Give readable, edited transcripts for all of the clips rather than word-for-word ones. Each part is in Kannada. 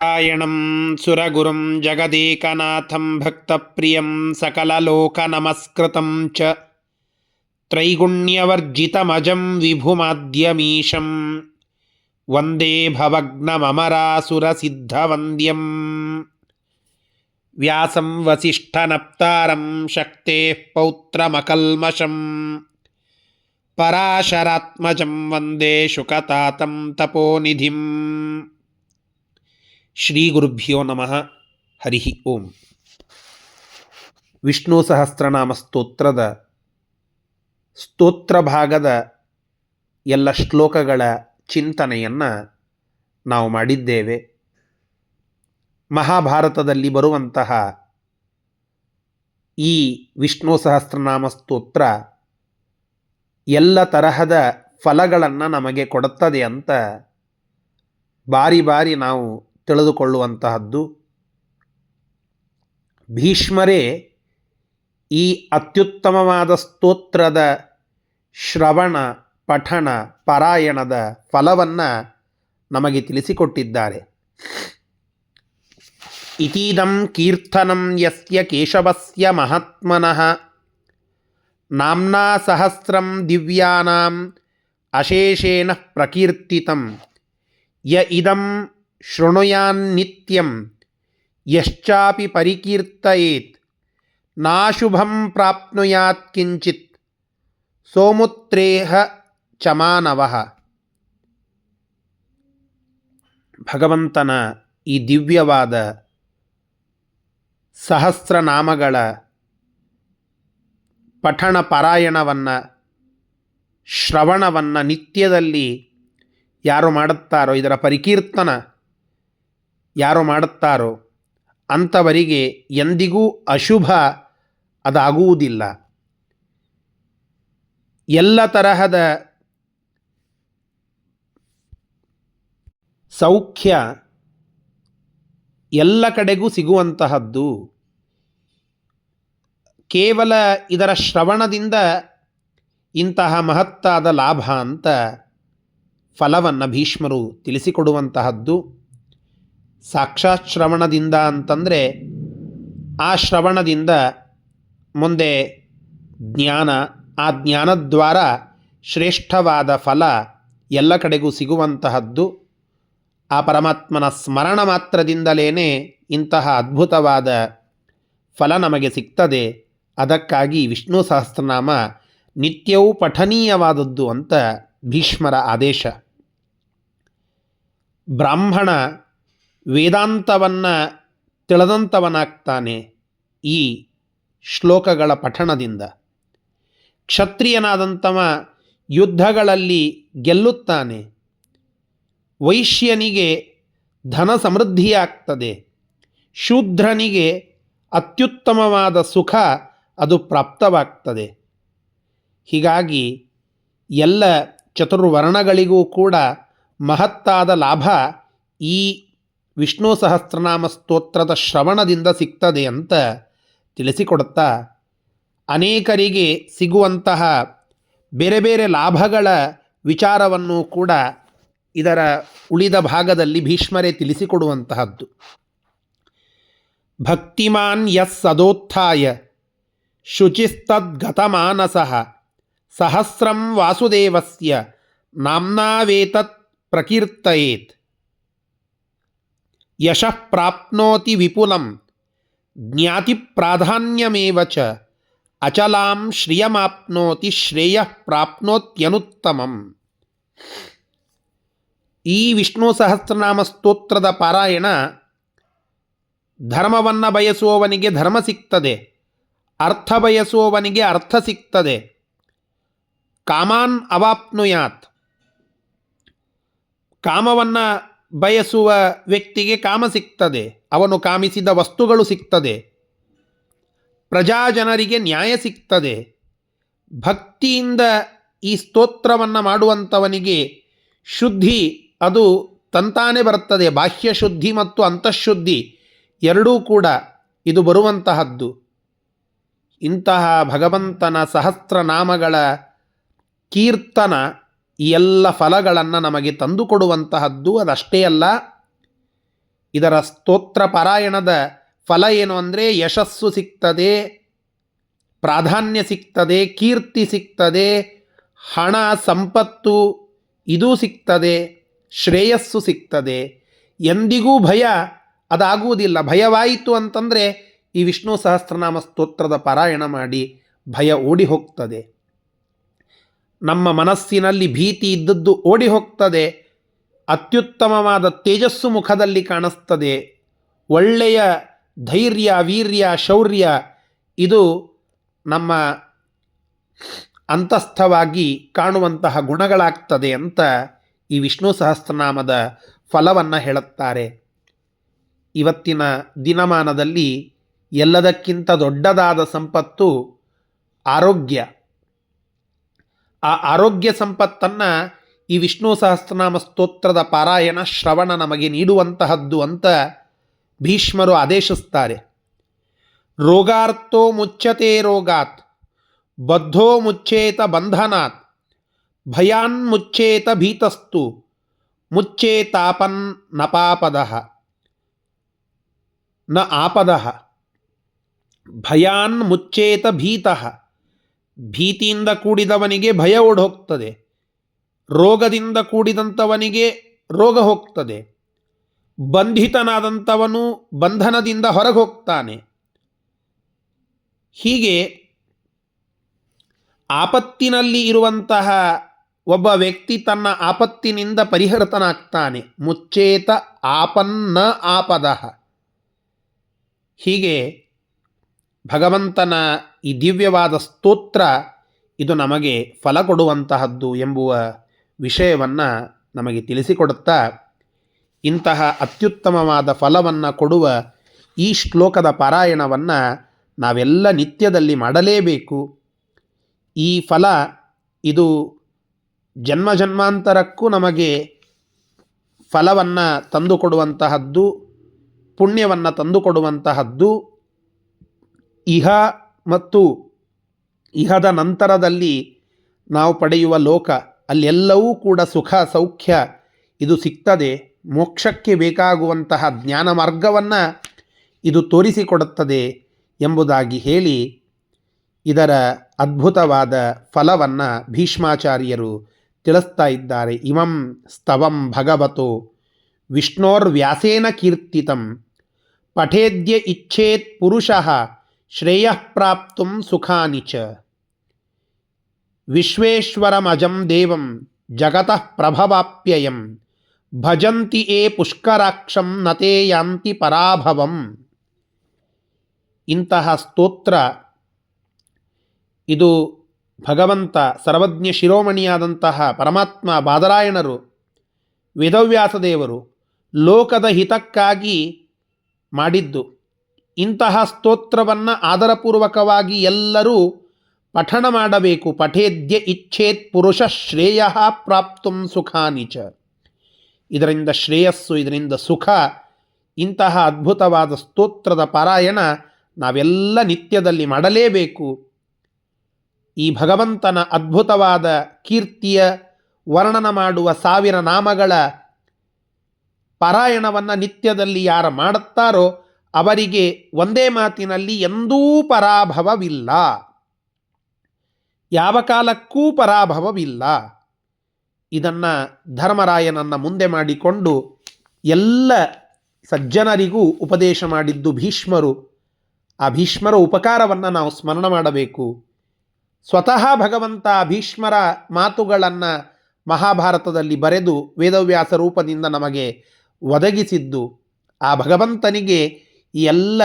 ನಾರಾಯಣಂ ಸುರಗುರುಂ ಜಗದೇಕನಾಥಂ ಭಕ್ತಪ್ರಿಯಂ ಸಕಲಲೋಕನಮಸ್ಕೃತಂ ಚ ತ್ರೈಗುಣ್ಯವರ್ಜಿತಮಜಂ ವಿಭುಮಾದ್ಯಮೀಶಂ ವಂದೇ ಭವಗ್ನಮರಾಸುರಸಿದ್ಧವಂದ್ಯಂ ವ್ಯಾಸಂ ವಸಿಷ್ಠನಪ್ತಾರಂ ಶಕ್ತೇಃ ಪೌತ್ರಮಕಲ್ಮಷಂ ಪರಾಶರಾತ್ಮಜಂ ವಂದೇ ಶುಕತಾತಂ ತಪೋನಿಧಿಂ. ಶ್ರೀ ಗುರುಭ್ಯೋ ನಮಃ. ಹರಿ ಓಂ. ವಿಷ್ಣು ಸಹಸ್ರನಾಮ ಸ್ತೋತ್ರದ ಸ್ತೋತ್ರ ಭಾಗದ ಎಲ್ಲ ಶ್ಲೋಕಗಳ ಚಿಂತನೆಯನ್ನು ನಾವು ಮಾಡಿದ್ದೇವೆ. ಮಹಾಭಾರತದಲ್ಲಿ ಬರುವಂತಹ ಈ ವಿಷ್ಣು ಸಹಸ್ರನಾಮ ಸ್ತೋತ್ರ ಎಲ್ಲ ತರಹದ ಫಲಗಳನ್ನು ನಮಗೆ ಕೊಡುತ್ತದೆ ಅಂತ ಬಾರಿ ಬಾರಿ ನಾವು ತಿಳಿದುಕೊಳ್ಳುವಂತಹದ್ದು. ಭೀಷ್ಮರೇ ಈ ಅತ್ಯುತ್ತಮವಾದ ಸ್ತೋತ್ರದ ಶ್ರವಣ ಪಠಣ ಪಾರಾಯಣದ ಫಲವನ್ನು ನಮಗೆ ತಿಳಿಸಿಕೊಟ್ಟಿದ್ದಾರೆ. ಇತೀದಂ ಕೀರ್ತನಂ ಯಸ್ಯ ಕೇಶವಸ್ಯ ಮಹಾತ್ಮನಃ ನಾಮ್ನಾ ಸಹಸ್ರಂ ದಿವ್ಯಾನಾಂ ಅಶೇಷೇಣ ಪ್ರಕೀರ್ತಿತಂ ಯ ಇದಂ ಶೃಣುಯಾನ್ನಿತ್ಯಂ ಯಶ್ಚಾಪಿ ಪರಿಕೀರ್ತಯೇತ್ ನಾಶುಭಂ ಪ್ರಾಪ್ನುಯಾತ್ ಕಿಂಚಿತ್ ಸೋಮುತ್ರೇಹ ಚಮಾನವಃ. ಭಗವಂತನ ಈ ದಿವ್ಯವಾದ ಸಹಸ್ರನಾಮಗಳ ಪಠಣ ಪಾರಾಯಣವನ್ನು ಶ್ರವಣವನ್ನು ನಿತ್ಯದಲ್ಲಿ ಯಾರು ಮಾಡುತ್ತಾರೋ, ಇದರ ಪರಿಕೀರ್ತನ ಯಾರು ಮಾಡುತ್ತಾರೋ ಅಂಥವರಿಗೆ ಎಂದಿಗೂ ಅಶುಭ ಅದಾಗುವುದಿಲ್ಲ. ಎಲ್ಲ ತರಹದ ಸೌಖ್ಯ ಎಲ್ಲ ಕಡೆಗೂ ಸಿಗುವಂತಹದ್ದು. ಕೇವಲ ಇದರ ಶ್ರವಣದಿಂದ ಇಂತಹ ಮಹತ್ತಾದ ಲಾಭ ಅಂತ ಫಲವನ್ನು ಭೀಷ್ಮರು ತಿಳಿಸಿಕೊಡುವಂತಹದ್ದು. ಸಾಕ್ಷಾತ್ ಶ್ರವಣದಿಂದ ಅಂತಂದರೆ ಆ ಶ್ರವಣದಿಂದ ಮುಂದೆ ಜ್ಞಾನ, ಆ ಜ್ಞಾನದ್ವಾರ ಶ್ರೇಷ್ಠವಾದ ಫಲ ಎಲ್ಲ ಕಡೆಗೂ ಸಿಗುವಂತಹದ್ದು. ಆ ಪರಮಾತ್ಮನ ಸ್ಮರಣ ಮಾತ್ರದಿಂದಲೇ ಇಂತಹ ಅದ್ಭುತವಾದ ಫಲ ನಮಗೆ ಸಿಗ್ತದೆ. ಅದಕ್ಕಾಗಿ ವಿಷ್ಣು ಸಹಸ್ರನಾಮ ನಿತ್ಯವೂ ಪಠನೀಯವಾದದ್ದು ಅಂತ ಭೀಷ್ಮರ ಆದೇಶ. ಬ್ರಾಹ್ಮಣ ವೇದಾಂತವನ್ನು ತಿಳಿದಂಥವನಾಗ್ತಾನೆ ಈ ಶ್ಲೋಕಗಳ ಪಠಣದಿಂದ. ಕ್ಷತ್ರಿಯನಾದಂಥವ ಯುದ್ಧಗಳಲ್ಲಿ ಗೆಲ್ಲುತ್ತಾನೆ. ವೈಶ್ಯನಿಗೆ ಧನ ಸಮೃದ್ಧಿಯಾಗ್ತದೆ. ಶೂದ್ರನಿಗೆ ಅತ್ಯುತ್ತಮವಾದ ಸುಖ ಅದು ಪ್ರಾಪ್ತವಾಗ್ತದೆ. ಹೀಗಾಗಿ ಎಲ್ಲ ಚತುರ್ವರ್ಣಗಳಿಗೂ ಕೂಡ ಮಹತ್ತಾದ ಲಾಭ ಈ ವಿಷ್ಣು ಸಹಸ್ರನಾಮ ಸ್ತೋತ್ರದ ಶ್ರವಣದಿಂದ ಸಿಗ್ತದೆ ಅಂತ ತಿಳಿಸಿಕೊಡುತ್ತಾ, ಅನೇಕರಿಗೆ ಸಿಗುವಂತಹ ಬೇರೆ ಬೇರೆ ಲಾಭಗಳ ವಿಚಾರವನ್ನು ಕೂಡ ಇದರ ಉಳಿದ ಭಾಗದಲ್ಲಿ ಭೀಷ್ಮರೇ ತಿಳಿಸಿಕೊಡುವಂತಹದ್ದು. ಭಕ್ತಿಮಾನ್ ಯಸ್ ಸದೋತ್ಥಾಯ ಶುಚಿಸ್ತದ್ಗತಮಾನಸಃ ಸಹಸ್ರಂ ವಾಸುದೇವಸ್ಯ ನಾಮ್ನಾವೇತತ್ ಪ್ರಕೀರ್ತಯೇತ್ ಯಶಃ ಪ್ರಾಪ್ನೋತಿ ವಿಪುಲಂ ಜ್ಞಾತಿ ಪ್ರಾಧಾನ್ಯಮೇವ ಚ ಅಚಲಾಂ ಶ್ರಿಯಮಾಪ್ನೋತಿ ಶ್ರೇಯಃ ಪ್ರಾಪ್ನೋತ್ಯನುತ್ತಮಂ. ಈ ವಿಷ್ಣು ಸಹಸ್ರನಾಮ ಸ್ತೋತ್ರದ ಪಾರಾಯಣ ಧರ್ಮವನ್ನು ಬಯಸುವವನಿಗೆ ಧರ್ಮ ಸಿಗ್ತದೆ, ಅರ್ಥ ಬಯಸುವವನಿಗೆ ಅರ್ಥ ಸಿಗ್ತದೆ. ಕಾಮಾನ್ ಅವಾಪ್ನುಯಾತ್, ಕಾಮವನ್ನು ಬಯಸುವ ವ್ಯಕ್ತಿಗೆ ಕಾಮ ಸಿಗ್ತದೆ, ಅವನು ಕಾಮಿಸಿದ ವಸ್ತುಗಳು ಸಿಗ್ತದೆ. ಪ್ರಜಾಜನರಿಗೆ ನ್ಯಾಯ ಸಿಗ್ತದೆ. ಭಕ್ತಿಯಿಂದ ಈ ಸ್ತೋತ್ರವನ್ನು ಮಾಡುವಂಥವನಿಗೆ ಶುದ್ಧಿ ಅದು ತಂತಾನೇ ಬರ್ತದೆ. ಬಾಹ್ಯ ಶುದ್ಧಿ ಮತ್ತು ಅಂತಃಶುದ್ಧಿ ಎರಡೂ ಕೂಡ ಇದು ಬರುವಂತಹದ್ದು. ಇಂತಹ ಭಗವಂತನ ಸಹಸ್ರನಾಮಗಳ ಕೀರ್ತನ ಈ ಎಲ್ಲ ಫಲಗಳನ್ನು ನಮಗೆ ತಂದುಕೊಡುವಂತಹದ್ದು. ಅದಷ್ಟೇ ಅಲ್ಲ, ಇದರ ಸ್ತೋತ್ರ ಪಾರಾಯಣದ ಫಲ ಏನು ಅಂದರೆ ಯಶಸ್ಸು ಸಿಗ್ತದೆ, ಪ್ರಾಧಾನ್ಯ ಸಿಗ್ತದೆ, ಕೀರ್ತಿ ಸಿಗ್ತದೆ, ಹಣ ಸಂಪತ್ತು ಇದೂ ಸಿಗ್ತದೆ, ಶ್ರೇಯಸ್ಸು ಸಿಗ್ತದೆ. ಎಂದಿಗೂ ಭಯ ಅದಾಗುವುದಿಲ್ಲ. ಭಯವಾಯಿತು ಅಂತಂದರೆ ಈ ವಿಷ್ಣು ಸಹಸ್ರನಾಮ ಸ್ತೋತ್ರದ ಪಾರಾಯಣ ಮಾಡಿ ಭಯ ಓಡಿ ಹೋಗ್ತದೆ. ನಮ್ಮ ಮನಸ್ಸಿನಲ್ಲಿ ಭೀತಿ ಇದ್ದದ್ದು ಓಡಿ ಹೋಗ್ತದೆ. ಅತ್ಯುತ್ತಮವಾದ ತೇಜಸ್ಸು ಮುಖದಲ್ಲಿ ಕಾಣಿಸ್ತದೆ. ಒಳ್ಳೆಯ ಧೈರ್ಯ, ವೀರ್ಯ, ಶೌರ್ಯ ಇದು ನಮ್ಮ ಅಂತಸ್ಥವಾಗಿ ಕಾಣುವಂತಹ ಗುಣಗಳಾಗ್ತದೆ ಅಂತ ಈ ವಿಷ್ಣು ಸಹಸ್ರನಾಮದ ಫಲವನ್ನು ಹೇಳುತ್ತಾರೆ. ಇವತ್ತಿನ ದಿನಮಾನದಲ್ಲಿ ಎಲ್ಲದಕ್ಕಿಂತ ದೊಡ್ಡದಾದ ಸಂಪತ್ತು ಆರೋಗ್ಯ. ಆ ಆರೋಗ್ಯ ಸಂಪತ್ತನ್ನು ಈ ವಿಷ್ಣು ಸಹಸ್ರನಾಮ ಸ್ತೋತ್ರದ ಪಾರಾಯಣ ಶ್ರವಣ ನಮಗೆ ನೀಡುವಂತಹದ್ದು ಅಂತ ಭೀಷ್ಮರು ಆದೇಶಿಸ್ತಾರೆ. ರೋಗಾರ್ಥೋ ಮುಚ್ಯತೆ ರೋಗಾತ್, ಬದ್ಧೋ ಮುಚ್ಚೇತ ಬಂಧನಾತ್, ಭಯಾನ್ ಮುಚ್ಚೇತ ಭೀತಸ್ತು, ಮುಚ್ಚೇತಾಪನ್ ನಪಾಪದಃ ನ ಆಪದಃ. ಭಯಾನ್ ಮುಚ್ಚೇತ ಭೀತಃ, ಭೀತಿಯಿಂದ ಕೂಡಿದವನಿಗೆ ಭಯ ಓಡಿ ಹೋಗ್ತದೆ. ರೋಗದಿಂದ ಕೂಡಿದಂಥವನಿಗೆ ರೋಗ ಹೋಗ್ತದೆ. ಬಂಧಿತನಾದಂಥವನು ಬಂಧನದಿಂದ ಹೊರಗೆ ಹೋಗ್ತಾನೆ. ಹೀಗೆ ಆಪತ್ತಿನಲ್ಲಿ ಇರುವಂತಹ ಒಬ್ಬ ವ್ಯಕ್ತಿ ತನ್ನ ಆಪತ್ತಿನಿಂದ ಪರಿಹೃತನಾಗ್ತಾನೆ. ಮುಚ್ಚೇತ ಆಪನ್ನ ಆಪದಃ. ಹೀಗೆ ಭಗವಂತನ ಈ ದಿವ್ಯವಾದ ಸ್ತೋತ್ರ ಇದು ನಮಗೆ ಫಲ ಕೊಡುವಂತಹದ್ದು ಎಂಬುವ ವಿಷಯವನ್ನು ನಮಗೆ ತಿಳಿಸಿಕೊಡುತ್ತಾ, ಇಂತಹ ಅತ್ಯುತ್ತಮವಾದ ಫಲವನ್ನು ಕೊಡುವ ಈ ಶ್ಲೋಕದ ಪಾರಾಯಣವನ್ನು ನಾವೆಲ್ಲ ನಿತ್ಯದಲ್ಲಿ ಮಾಡಲೇಬೇಕು. ಈ ಫಲ ಇದು ಜನ್ಮ ಜನ್ಮಾಂತರಕ್ಕೂ ನಮಗೆ ಫಲವನ್ನು ತಂದುಕೊಡುವಂತಹದ್ದು, ಪುಣ್ಯವನ್ನು ತಂದುಕೊಡುವಂತಹದ್ದು. ಇಹ ಮತ್ತು ಇಹದ ನಂತರದಲ್ಲಿ ನಾವು ಪಡೆಯುವ ಲೋಕ ಅಲ್ಲೆಲ್ಲವೂ ಕೂಡ ಸುಖ ಸೌಖ್ಯ ಇದು ಸಿಗ್ತದೆ. ಮೋಕ್ಷಕ್ಕೆ ಬೇಕಾಗುವಂತಹ ಜ್ಞಾನ ಮಾರ್ಗವನ್ನು ಇದು ತೋರಿಸಿಕೊಡುತ್ತದೆ ಎಂಬುದಾಗಿ ಹೇಳಿ ಇದರ ಅದ್ಭುತವಾದ ಫಲವನ್ನು ಭೀಷ್ಮಾಚಾರ್ಯರು ತಿಳಿಸ್ತಾ ಇದ್ದಾರೆ. ಇಮಂ ಸ್ತವಂ ಭಗವತೋ ವಿಷ್ಣೋರ್ವ್ಯಾಸೇನ ಕೀರ್ತಿತಂ ಪಠೇದ್ಯ ಇಚ್ಛೇತ್ ಪುರುಷಃ ಶ್ರೇಯಃ ಪ್ರಾಪ್ತುಂ ಸುಖಾನಿ ಚ. ವಿಶ್ವೇಶ್ವರಮಜಂ ದೇವಂ ಜಗತಃ ಪ್ರಭವಾಪ್ಯಯಂ ಭಜಂತಿ ಏ ಪುಷ್ಕರಾಕ್ಷಂ ನತೇ ಯಾಂತಿ ಪರಾಭವಂ. ಇಂತಹ ಸ್ತೋತ್ರ ಇದು ಭಗವಂತ ಸರ್ವಜ್ಞ ಶಿರೋಮಣಿಯಾದಂತಹ ಪರಮಾತ್ಮ ಬಾದರಾಯಣರು, ವೇದವ್ಯಾಸದೇವರು ಲೋಕದ ಹಿತಕ್ಕಾಗಿ ಮಾಡಿದ್ದು. ಇಂತಹ ಸ್ತೋತ್ರವನ್ನು ಆದರಪೂರ್ವಕವಾಗಿ ಎಲ್ಲರೂ ಪಠಣ ಮಾಡಬೇಕು. ಪಠೇದ್ಯ ಇಚ್ಛೇತ್ ಪುರುಷ ಶ್ರೇಯ ಪ್ರಾಪ್ತುಂ ಸುಖಾನಿ ಚ. ಇದರಿಂದ ಶ್ರೇಯಸ್ಸು, ಇದರಿಂದ ಸುಖ. ಇಂತಹ ಅದ್ಭುತವಾದ ಸ್ತೋತ್ರದ ಪಾರಾಯಣ ನಾವೆಲ್ಲ ನಿತ್ಯದಲ್ಲಿ ಮಾಡಲೇಬೇಕು. ಈ ಭಗವಂತನ ಅದ್ಭುತವಾದ ಕೀರ್ತಿಯ ವರ್ಣನ ಮಾಡುವ 1000 ನಾಮಗಳ ಪಾರಾಯಣವನ್ನು ನಿತ್ಯದಲ್ಲಿ ಯಾರು ಮಾಡುತ್ತಾರೋ ಅವರಿಗೆ ಒಂದೇ ಮಾತಿನಲ್ಲಿ ಎಂದೂ ಪರಾಭವವಿಲ್ಲ, ಯಾವ ಕಾಲಕ್ಕೂ ಪರಾಭವವಿಲ್ಲ. ಇದನ್ನು ಧರ್ಮರಾಯನನ್ನು ಮುಂದೆ ಮಾಡಿಕೊಂಡು ಎಲ್ಲ ಸಜ್ಜನರಿಗೂ ಉಪದೇಶ ಮಾಡಿದ್ದು ಭೀಷ್ಮರು. ಆ ಭೀಷ್ಮರ ಉಪಕಾರವನ್ನು ನಾವು ಸ್ಮರಣ ಮಾಡಬೇಕು. ಸ್ವತಃ ಭಗವಂತ ಭೀಷ್ಮರ ಮಾತುಗಳನ್ನು ಮಹಾಭಾರತದಲ್ಲಿ ಬರೆದು ವೇದವ್ಯಾಸ ರೂಪದಿಂದ ನಮಗೆ ಒದಗಿಸಿದ್ದು. ಆ ಭಗವಂತನಿಗೆ ಈ ಎಲ್ಲ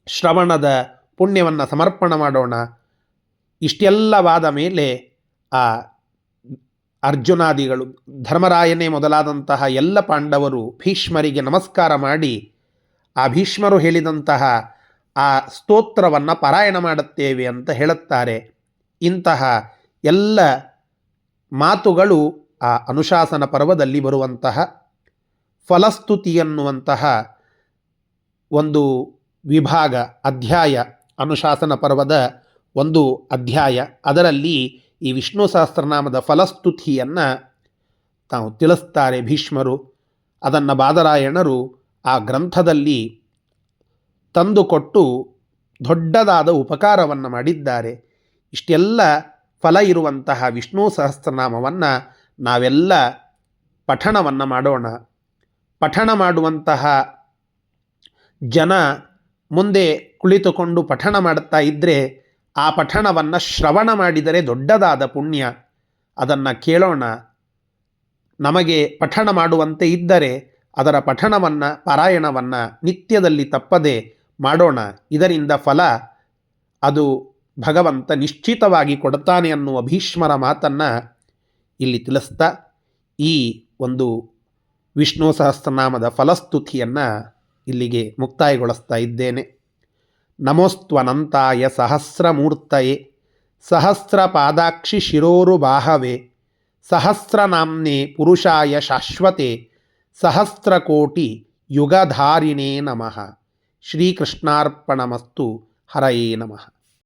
ಶ್ರವಣದ ಪುಣ್ಯವನ್ನು ಸಮರ್ಪಣ ಮಾಡೋಣ. ಇಷ್ಟೆಲ್ಲವಾದ ಮೇಲೆ ಆ ಅರ್ಜುನಾದಿಗಳು, ಧರ್ಮರಾಯನೇ ಮೊದಲಾದಂತಹ ಎಲ್ಲ ಪಾಂಡವರು ಭೀಷ್ಮರಿಗೆ ನಮಸ್ಕಾರ ಮಾಡಿ ಆ ಭೀಷ್ಮರು ಹೇಳಿದಂತಹ ಆ ಸ್ತೋತ್ರವನ್ನು ಪಾರಾಯಣ ಮಾಡುತ್ತೇವೆ ಅಂತ ಹೇಳುತ್ತಾರೆ. ಇಂತಹ ಎಲ್ಲ ಮಾತುಗಳು ಆ ಅನುಶಾಸನ ಪರ್ವದಲ್ಲಿ ಬರುವಂತಹ ಫಲಸ್ತುತಿ ಎನ್ನುವಂತಹ ಒಂದು ವಿಭಾಗ, ಅಧ್ಯಾಯ, ಅನುಶಾಸನ ಪರ್ವದ ಒಂದು ಅಧ್ಯಾಯ. ಅದರಲ್ಲಿ ಈ ವಿಷ್ಣು ಸಹಸ್ರನಾಮದ ಫಲಸ್ತುತಿಯನ್ನು ತಾವು ತಿಳಿಸ್ತಾರೆ ಭೀಷ್ಮರು. ಅದನ್ನು ಬಾದರಾಯಣರು ಆ ಗ್ರಂಥದಲ್ಲಿ ತಂದುಕೊಟ್ಟು ದೊಡ್ಡದಾದ ಉಪಕಾರವನ್ನು ಮಾಡಿದ್ದಾರೆ. ಇಷ್ಟೆಲ್ಲ ಫಲ ಇರುವಂತಹ ವಿಷ್ಣು ಸಹಸ್ರನಾಮವನ್ನು ನಾವೆಲ್ಲ ಪಠಣವನ್ನು ಮಾಡೋಣ. ಪಠಣ ಮಾಡುವಂತಹ ಜನ ಮುಂದೆ ಕುಳಿತುಕೊಂಡು ಪಠಣ ಮಾಡ್ತಾ ಇದ್ದರೆ ಆ ಪಠಣವನ್ನು ಶ್ರವಣ ಮಾಡಿದರೆ ದೊಡ್ಡದಾದ ಪುಣ್ಯ. ಅದನ್ನು ಕೇಳೋಣ. ನಮಗೆ ಪಠಣ ಮಾಡುವಂತೆ ಇದ್ದರೆ ಅದರ ಪಠಣವನ್ನು ಪಾರಾಯಣವನ್ನು ನಿತ್ಯದಲ್ಲಿ ತಪ್ಪದೆ ಮಾಡೋಣ. ಇದರಿಂದ ಫಲ ಅದು ಭಗವಂತ ನಿಶ್ಚಿತವಾಗಿ ಕೊಡ್ತಾನೆ ಅನ್ನುವ ಭೀಷ್ಮರ ಮಾತನ್ನು ಇಲ್ಲಿ ತಿಳಿಸ್ತಾ ಈ ಒಂದು ವಿಷ್ಣು ಸಹಸ್ರನಾಮದ ಫಲಸ್ತುತಿಯನ್ನು ಇಲ್ಲಿಗೆ ಮುಕ್ತಾಯಗೊಳಿಸ್ತಾ ಇದ್ದೇನೆ. ನಮೋಸ್ತ್ವನಂತಾಯ ಸಹಸ್ರಮೂರ್ತಯೇ ಸಹಸ್ರಪಾದಾಕ್ಷಿ ಶಿರೋರುಬಾಹವೆ ಸಹಸ್ರನಾಮ್ನೇ ಪುರುಷಾಯ ಶಾಶ್ವತೆ ಸಹಸ್ರಕೋಟಿ ಯುಗಧಾರಿಣೇ ನಮಃ. ಶ್ರೀಕೃಷ್ಣಾರ್ಪಣಮಸ್ತು. ಹರಯೇ ನಮಃ.